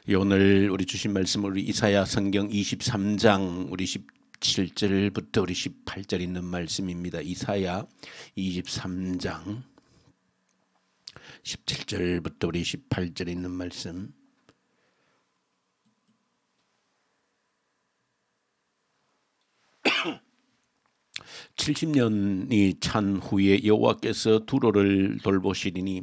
오늘 우리 주신 말씀 우리 이사야 성경 23장 우리 17절부터 우리 18절 있는 말씀입니다. 이사야 23장 17절부터 우리 18절 있는 말씀. (70년이) 찬 후에 여호와께서 두로를 돌보시리니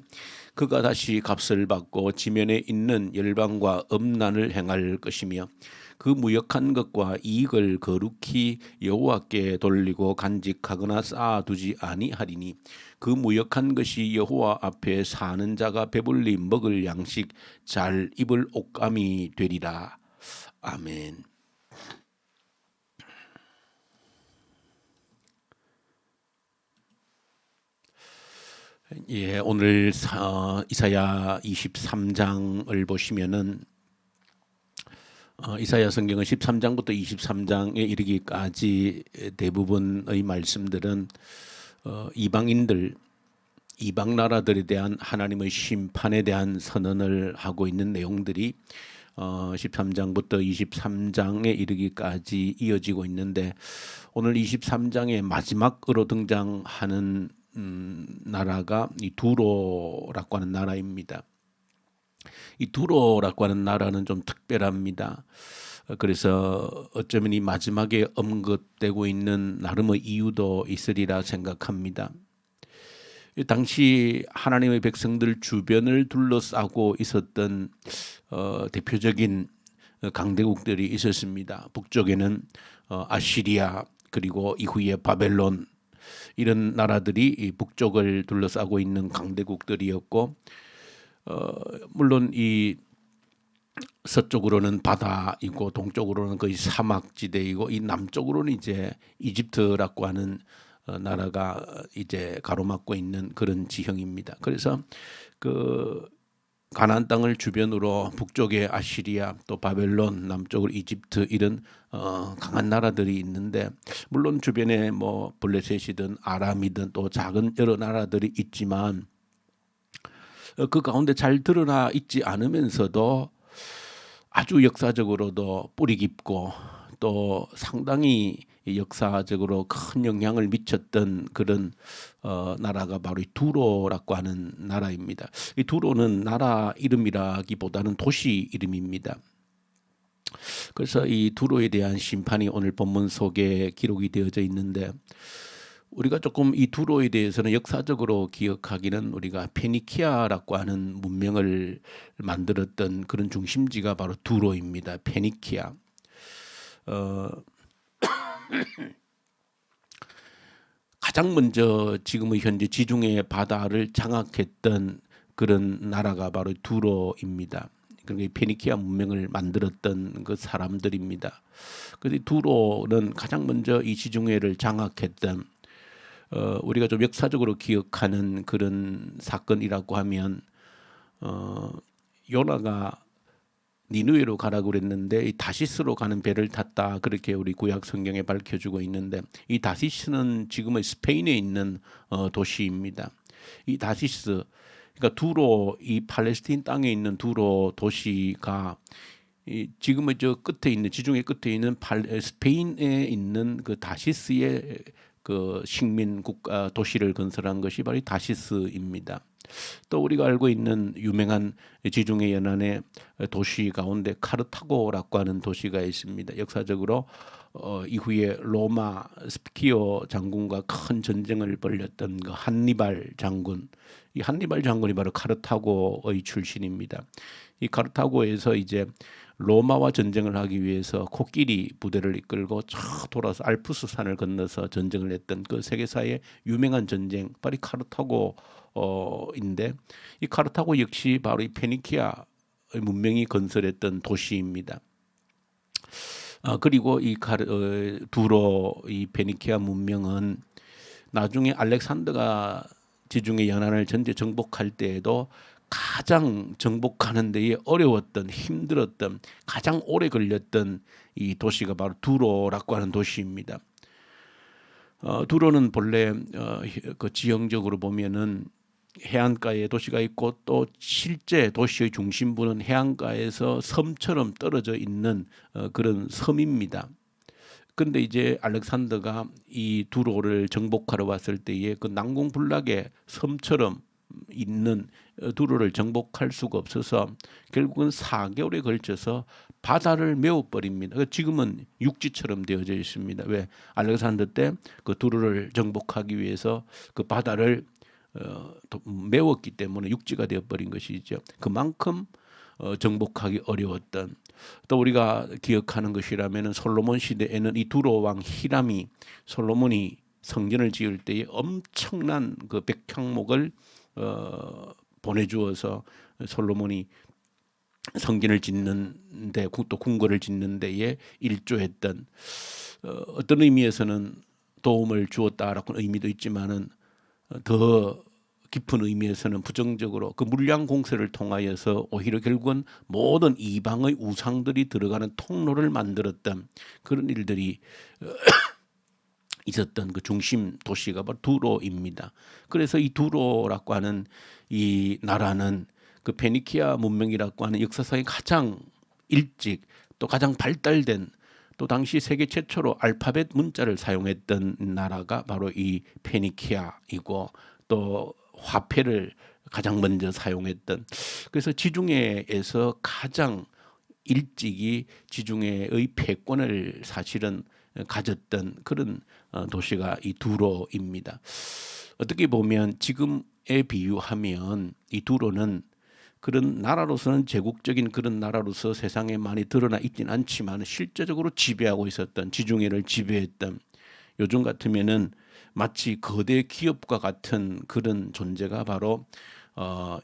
그가 다시 값을 받고 지면에 있는 열방과 음란을 행할 것이며 그 무역한 것과 이익을 거룩히 여호와께 돌리고 간직하거나 쌓아두지 아니하리니 그 무역한 것이 여호와 앞에 사는 자가 배불리 먹을 양식 잘 입을 옷감이 되리라. 아멘. 예, 오늘 이사야 23장을 보시면은 이사야 성경은 13장부터 23장에 이르기까지 대부분의 말씀들은 이방인들, 이방 나라들에 대한 하나님의 심판에 대한 선언을 하고 있는 내용들이 13장부터 23장에 이르기까지 이어지고 있는데, 오늘 23장의 마지막으로 등장하는 나라가 이 두로라고 하는 나라입니다. 이 두로라고 하는 나라는 좀 특별합니다. 그래서 어쩌면 이 마지막에 언급되고 있는 나름의 이유도 있으리라 생각합니다. 당시 하나님의 백성들 주변을 둘러싸고 있었던 대표적인 강대국들이 있었습니다. 북쪽에는 아시리아, 그리고 이후에 바벨론, 이런 나라들이 이 북쪽을 둘러싸고 있는 강대국들이었고, 물론 이 서쪽으로는 바다이고 동쪽으로는 거의 사막지대이고 이 남쪽으로는 이제 이집트라고 하는 나라가 이제 가로막고 있는 그런 지형입니다. 그래서 그 가나안 땅을 주변으로 북쪽에 아시리아, 또 바벨론, 남쪽으로 이집트, 이런 강한 나라들이 있는데, 물론 주변에 뭐 블레셋이든 아람이든 또 작은 여러 나라들이 있지만 그 가운데 잘 드러나 있지 않으면서도 아주 역사적으로도 뿌리 깊고 또 상당히 역사적으로 큰 영향을 미쳤던 그런 나라가 바로 이 두로라고 하는 나라입니다. 이 두로는 나라 이름이라기보다는 도시 이름입니다. 그래서 이 두로에 대한 심판이 오늘 본문 속에 기록이 되어져 있는데, 우리가 조금 이 두로에 대해서는 역사적으로 기억하기는, 우리가 페니키아라고 하는 문명을 만들었던 그런 중심지가 바로 두로입니다. 페니키아. 가장 먼저 지금의 현재 지중해 바다를 장악했던 그런 나라가 바로 두로입니다. 그러니까 페니키아 문명을 만들었던 그 사람들입니다. 그래서 두로는 가장 먼저 이 지중해를 장악했던, 우리가 좀 역사적으로 기억하는 그런 사건이라고 하면, 요나가 니느웨로 가라고 그랬는데 이 다시스로 가는 배를 탔다, 그렇게 우리 구약 성경에 밝혀주고 있는데, 이 다시스는 지금의 스페인에 있는 도시입니다. 이 다시스, 그러니까 두로, 이 팔레스틴 땅에 있는 두로 도시가 지금의 저 끝에 있는, 지중해 끝에 있는 스페인에 있는 그 다시스의 그 식민 국가 도시를 건설한 것이 바로 이 다시스입니다. 또 우리가 알고 있는 유명한 지중해 연안의 도시 가운데 카르타고라고 하는 도시가 있습니다. 역사적으로 이후에 로마 스피키오 장군과 큰 전쟁을 벌였던 그 한니발 장군, 이 한니발 장군이 바로 카르타고의 출신입니다. 이 카르타고에서 이제 로마와 전쟁을 하기 위해서 코끼리 부대를 이끌고 쫙 돌아서 알프스 산을 건너서 전쟁을 했던 그 세계사의 유명한 전쟁, 바로 이 카르타고인데, 이 카르타고 역시 바로 이 페니키아의 문명이 건설했던 도시입니다. 그리고 이 두로, 이 페니키아 문명은 나중에 알렉산더가 지중해 연안을 전체 정복할 때에도 가장 정복하는 데에 어려웠던, 힘들었던, 가장 오래 걸렸던 이 도시가 바로 두로라고 하는 도시입니다. 두로는 본래 그 지형적으로 보면은 해안가에 도시가 있고 또 실제 도시의 중심부는 해안가에서 섬처럼 떨어져 있는 그런 섬입니다. 근데 이제 알렉산더가 이 두로를 정복하러 왔을 때에 그 난공불락의 섬처럼 있는 두로를 정복할 수가 없어서 결국은 4개월에 걸쳐서 바다를 메워버립니다. 지금은 육지처럼 되어져 있습니다. 왜? 알렉산더 때 그 두로를 정복하기 위해서 그 바다를 메웠기 때문에 육지가 되어버린 것이죠. 그만큼 정복하기 어려웠던, 또 우리가 기억하는 것이라면 솔로몬 시대에는 이 두로 왕 히람이 솔로몬이 성전을 지을 때에 엄청난 그 백향목을 보내주어서 솔로몬이 성전을 짓는데 또 궁궐을 짓는 데에 일조했던, 어떤 의미에서는 도움을 주었다라는 의미도 있지만은 더 깊은 의미에서는 부정적으로 그 물량 공세를 통하여서 오히려 결국은 모든 이방의 우상들이 들어가는 통로를 만들었던 그런 일들이 있었던 그 중심 도시가 바로 두로입니다. 그래서 이 두로라고 하는 이 나라는 그 페니키아 문명이라고 하는 역사상에 가장 일찍 또 가장 발달된, 또 당시 세계 최초로 알파벳 문자를 사용했던 나라가 바로 이 페니키아이고, 또 화폐를 가장 먼저 사용했던, 그래서 지중해에서 가장 일찍이 지중해의 패권을 사실은 가졌던 그런 도시가 이 두로입니다. 어떻게 보면 지금에 비유하면 이 두로는 그런 나라로서는 제국적인 그런 나라로서 세상에 많이 드러나 있진 않지만 실제적으로 지배하고 있었던, 지중해를 지배했던, 요즘 같으면은 마치 거대 기업과 같은 그런 존재가 바로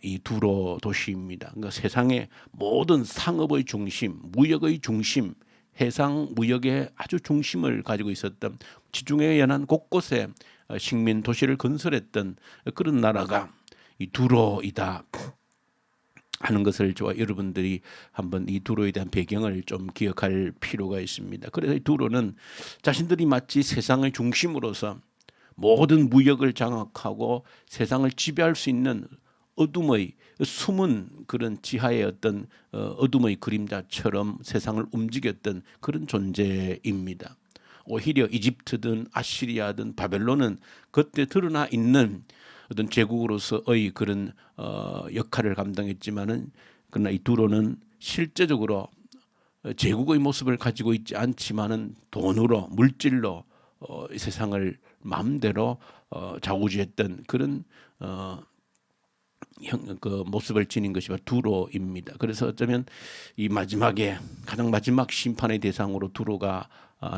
이 두로 도시입니다. 그러니까 세상의 모든 상업의 중심, 무역의 중심, 해상 무역의 아주 중심을 가지고 있었던, 지중해 연안 곳곳에 식민 도시를 건설했던 그런 나라가 이 두로이다 하는 것을 여러분들이 한번 이 두로에 대한 배경을 좀 기억할 필요가 있습니다. 그래서 이 두로는 자신들이 마치 세상의 중심으로서 모든 무역을 장악하고 세상을 지배할 수 있는 어둠의 숨은 그런 지하의 어떤 어둠의 그림자처럼 세상을 움직였던 그런 존재입니다. 오히려 이집트든 아시리아든 바벨론은 그때 드러나 있는 어떤 제국으로서의 그런 역할을 감당했지만은, 그러나 이 두로는 실제적으로 제국의 모습을 가지고 있지 않지만은 돈으로, 물질로 이 세상을 마음대로 좌우지했던 그런 그 모습을 지닌 것이 바로 두로입니다. 그래서 어쩌면 이 마지막에 가장 마지막 심판의 대상으로 두로가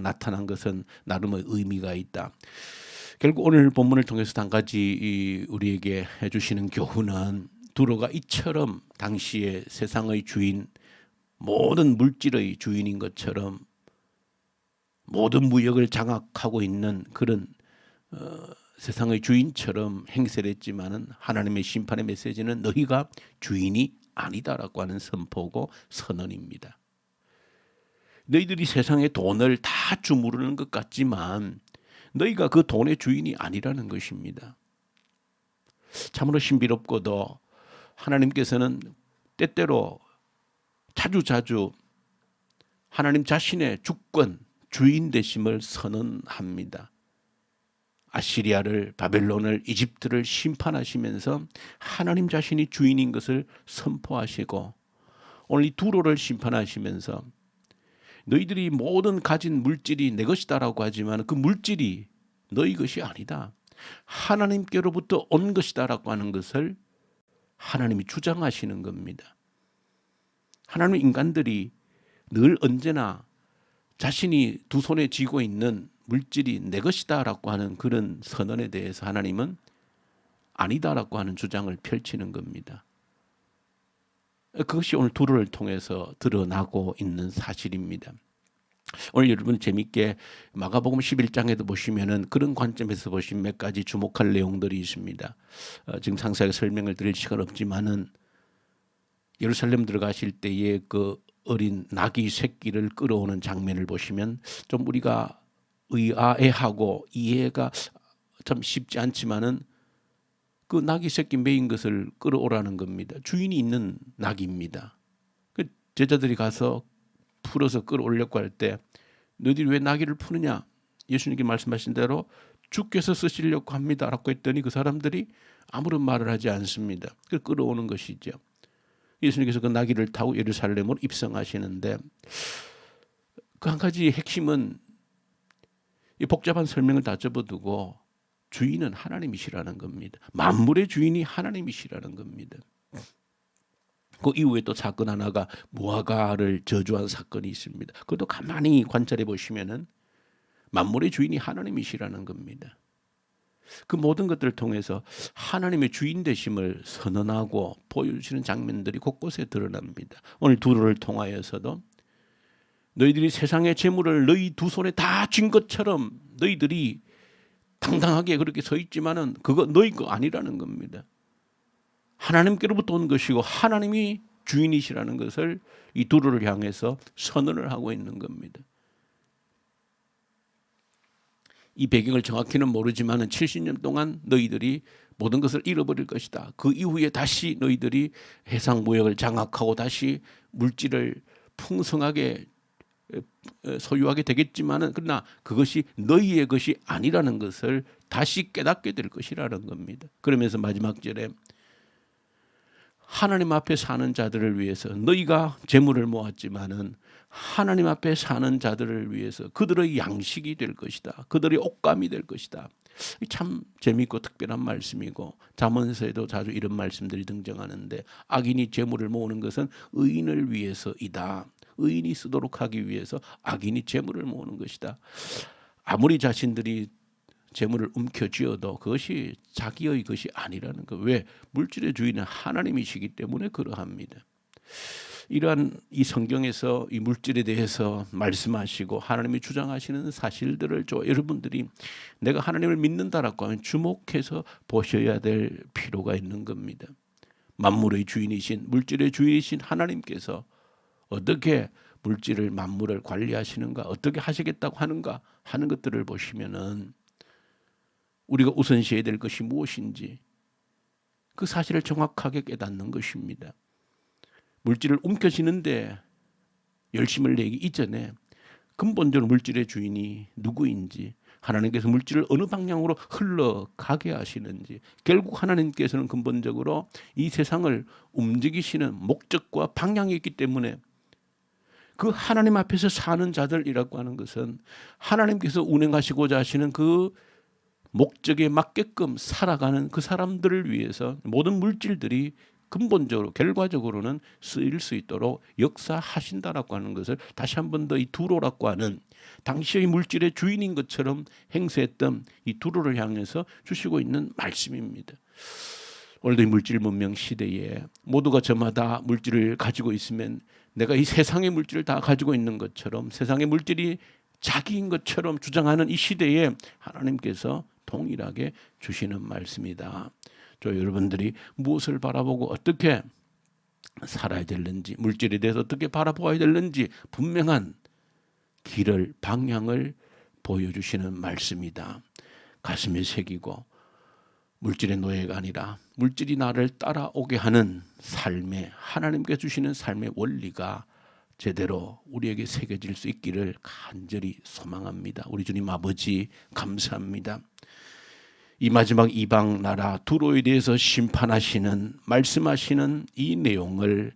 나타난 것은 나름의 의미가 있다. 결국 오늘 본문을 통해서 한 가지 우리에게 해주시는 교훈은, 두로가 이처럼 당시에 세상의 주인, 모든 물질의 주인인 것처럼 모든 무역을 장악하고 있는 그런 세상의 주인처럼 행세를 했지만은 하나님의 심판의 메시지는 너희가 주인이 아니다라고 하는 선포고 선언입니다. 너희들이 세상의 돈을 다 주무르는 것 같지만 너희가 그 돈의 주인이 아니라는 것입니다. 참으로 신비롭고도 하나님께서는 때때로 자주자주 하나님 자신의 주권, 주인 되심을 선언합니다. 아시리아를, 바벨론을, 이집트를 심판하시면서 하나님 자신이 주인인 것을 선포하시고, 오늘 이 두로를 심판하시면서 너희들이 모든 가진 물질이 내 것이다라고 하지만 그 물질이 너희 것이 아니다, 하나님께로부터 온 것이다라고 하는 것을 하나님이 주장하시는 겁니다. 하나님, 인간들이 늘 언제나 자신이 두 손에 쥐고 있는 물질이 내 것이다라고 하는 그런 선언에 대해서 하나님은 아니다라고 하는 주장을 펼치는 겁니다. 그것이 오늘 두로를 통해서 드러나고 있는 사실입니다. 오늘 여러분 재밌게 마가복음 11장에도 보시면은 그런 관점에서 보시면 몇 가지 주목할 내용들이 있습니다. 지금 상세하게 설명을 드릴 시간 없지만은 예루살렘 들어가실 때에 그 어린 나귀 새끼를 끌어오는 장면을 보시면 좀 우리가 의아해하고 이해가 참 쉽지 않지만은 그 낙이 새끼 메인 것을 끌어오라는 겁니다. 주인이 있는 낙입니다. 그 제자들이 가서 풀어서 끌어올려고 할 때 너희들이 왜 나귀를 푸느냐? 예수님께 말씀하신 대로 주께서 쓰시려고 합니다라고 했더니 그 사람들이 아무런 말을 하지 않습니다. 그걸 끌어오는 것이죠. 예수님께서 그 나귀를 타고 예루살렘으로 입성하시는데 그 한 가지 핵심은 이 복잡한 설명을 다 접어두고 주인은 하나님이시라는 겁니다. 만물의 주인이 하나님이시라는 겁니다. 그 이후에 또 사건 하나가 무화과를 저주한 사건이 있습니다. 그것도 가만히 관찰해 보시면은 만물의 주인이 하나님이시라는 겁니다. 그 모든 것들을 통해서 하나님의 주인 되심을 선언하고 보여주시는 장면들이 곳곳에 드러납니다. 오늘 두루를 통하여서도 너희들이 세상의 재물을 너희 두 손에 다 쥔 것처럼 너희들이 당당하게 그렇게 서 있지만은 그거 너희 거 아니라는 겁니다. 하나님께로부터 온 것이고 하나님이 주인이시라는 것을 이 두루를 향해서 선언을 하고 있는 겁니다. 이 배경을 정확히는 모르지만은 70년 동안 너희들이 모든 것을 잃어버릴 것이다. 그 이후에 다시 너희들이 해상 무역을 장악하고 다시 물질을 풍성하게 소유하게 되겠지만은 그러나 그것이 너희의 것이 아니라는 것을 다시 깨닫게 될 것이라는 겁니다. 그러면서 마지막 절에 하나님 앞에 사는 자들을 위해서 너희가 재물을 모았지만은 하나님 앞에 사는 자들을 위해서 그들의 양식이 될 것이다. 그들의 옷감이 될 것이다. 참 재미있고 특별한 말씀이고 잠언서에도 자주 이런 말씀들이 등장하는데 악인이 재물을 모으는 것은 의인을 위해서이다. 의인이 쓰도록 하기 위해서 악인이 재물을 모으는 것이다. 아무리 자신들이 재물을 움켜쥐어도 그것이 자기의 것이 아니라는 거. 왜? 물질의 주인은 하나님이시기 때문에 그러합니다. 이러한 이 성경에서 이 물질에 대해서 말씀하시고 하나님이 주장하시는 사실들을 여러분들이 내가 하나님을 믿는다라고 하면 주목해서 보셔야 될 필요가 있는 겁니다. 만물의 주인이신 물질의 주인이신 하나님께서 어떻게 물질을 만물을 관리하시는가 어떻게 하시겠다고 하는가 하는 것들을 보시면은 우리가 우선시해야 될 것이 무엇인지 그 사실을 정확하게 깨닫는 것입니다. 물질을 움켜쥐는데 열심을 내기 이전에 근본적으로 물질의 주인이 누구인지 하나님께서 물질을 어느 방향으로 흘러가게 하시는지 결국 하나님께서는 근본적으로 이 세상을 움직이시는 목적과 방향이 있기 때문에 그 하나님 앞에서 사는 자들이라고 하는 것은 하나님께서 운행하시고자 하시는 그 목적에 맞게끔 살아가는 그 사람들을 위해서 모든 물질들이 근본적으로 결과적으로는 쓰일 수 있도록 역사하신다라고 하는 것을 다시 한 번 더 이 두로라고 하는 당시의 물질의 주인인 것처럼 행세했던 이 두로를 향해서 주시고 있는 말씀입니다. 오늘도 이 물질 문명 시대에 모두가 저마다 물질을 가지고 있으면 내가 이 세상의 물질을 다 가지고 있는 것처럼 세상의 물질이 자기인 것처럼 주장하는 이 시대에 하나님께서 동일하게 주시는 말씀이다. 여러분들이 무엇을 바라보고 어떻게 살아야 되는지 물질에 대해서 어떻게 바라보아야 되는지 분명한 길을 방향을 보여주시는 말씀이다. 가슴에 새기고 물질의 노예가 아니라 물질이 나를 따라오게 하는 삶에 하나님께 주시는 삶의 원리가 제대로 우리에게 새겨질 수 있기를 간절히 소망합니다. 우리 주님 아버지 감사합니다. 이 마지막 이방 나라 두로에 대해서 심판하시는 말씀하시는 이 내용을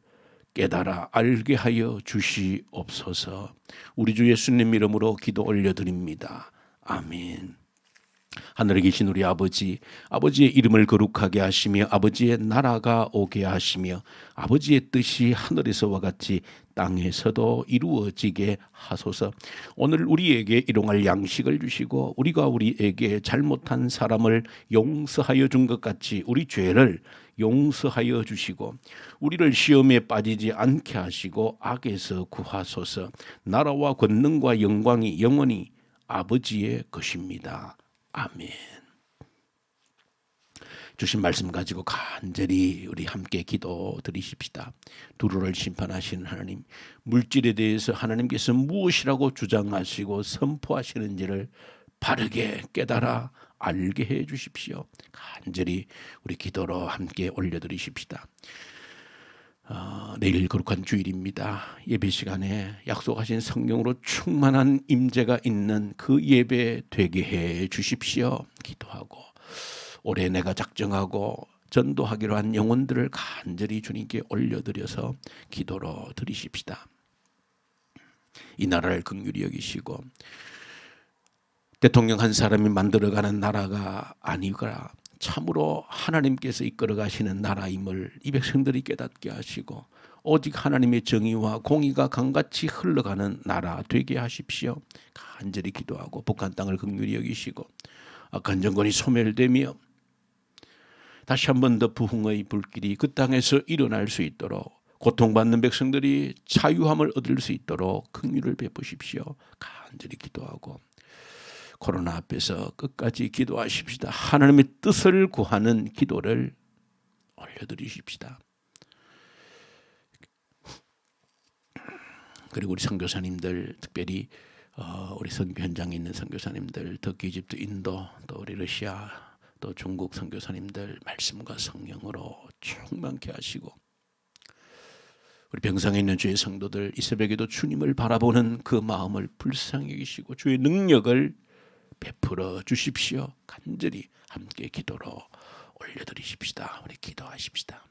깨달아 알게 하여 주시옵소서. 우리 주 예수님 이름으로 기도 올려드립니다. 아멘. 하늘에 계신 우리 아버지, 아버지의 이름을 거룩하게 하시며 아버지의 나라가 오게 하시며 아버지의 뜻이 하늘에서와 같이 땅에서도 이루어지게 하소서. 오늘 우리에게 일용할 양식을 주시고 우리가 우리에게 잘못한 사람을 용서하여 준 것 같이 우리 죄를 용서하여 주시고 우리를 시험에 빠지지 않게 하시고 악에서 구하소서. 나라와 권능과 영광이 영원히 아버지의 것입니다. 아멘. 주신 말씀 가지고 간절히 우리 함께 기도 드리십시다. 두루를 심판하시는 하나님, 물질에 대해서 하나님께서 무엇이라고 주장하시고 선포하시는지를 바르게 깨달아 알게 해 주십시오. 간절히 우리 기도로 함께 올려드리십시다. 내일 거룩한 주일입니다. 예배 시간에 약속하신 성령으로 충만한 임재가 있는 그 예배 되게 해 주십시오. 기도하고 올해 내가 작정하고 전도하기로 한 영혼들을 간절히 주님께 올려드려서 기도로 드리십시다. 이 나라를 긍휼히 여기시고 대통령 한 사람이 만들어가는 나라가 아니거라 참으로 하나님께서 이끌어 가시는 나라임을 이 백성들이 깨닫게 하시고 오직 하나님의 정의와 공의가 강같이 흘러가는 나라 되게 하십시오. 간절히 기도하고 북한 땅을 긍휼히 여기시고 악한 정권이 소멸되며 다시 한 번 더 부흥의 불길이 그 땅에서 일어날 수 있도록 고통받는 백성들이 자유함을 얻을 수 있도록 긍휼을 베푸십시오. 간절히 기도하고 코로나 앞에서 끝까지 기도하십시다. 하나님의 뜻을 구하는 기도를 올려드리십시다. 그리고 우리 선교사님들 특별히 우리 선교 현장에 있는 선교사님들 터키, 이집트, 인도 또 우리 러시아 또 중국 선교사님들 말씀과 성령으로 충만케 하시고 우리 병상에 있는 주의 성도들 이 새벽에도 주님을 바라보는 그 마음을 불쌍히 여기시고 주의 능력을 베풀어 주십시오. 간절히 함께 기도로 올려드리십시다. 우리 기도하십시다.